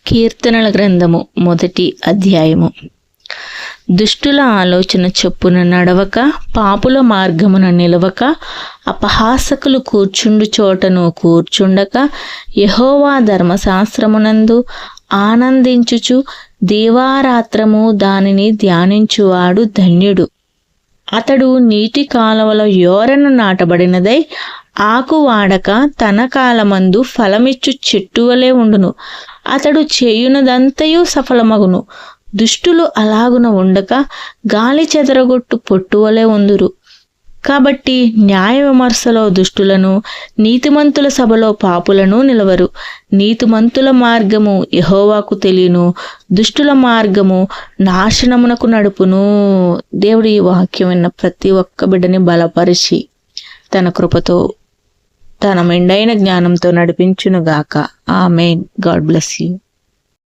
కీర్తనల గ్రంథము 1వ అధ్యాయము. దుష్టుల ఆలోచన చొప్పున నడవక, పాపుల మార్గమున నిలవక, అపహాసకులు కూర్చుండు చోటను కూర్చుండక, యెహోవా ధర్మశాస్త్రమునందు ఆనందించుచు దీవారాత్రము దానిని ధ్యానించువాడు ధన్యుడు. అతడు నీటి కాలవల యోరన నాటబడినదై ఆకు వాడక తన కాలమందు ఫలమిచ్చు చెట్టువలే ఉండును. అతడు చేయునదంతయు సఫలమగును. దుష్టులు అలాగున ఉండక గాలి చెదరగొట్టు పొట్టువలే ఉందురు. కాబట్టి న్యాయ విమర్శలో దుష్టులను, నీతిమంతుల సభలో పాపులను నిలవరు. నీతిమంతుల మార్గము యెహోవాకు తెలియను, దుష్టుల మార్గము నాశనమునకు నడుపును. దేవుడు ఈ వాక్యం విన్న ప్రతి ఒక్క బిడ్డని బలపరిచి తన కృపతో, తన మెండైన జ్ఞానంతో నడిపించునుగాక. ఆమేన్. God bless you.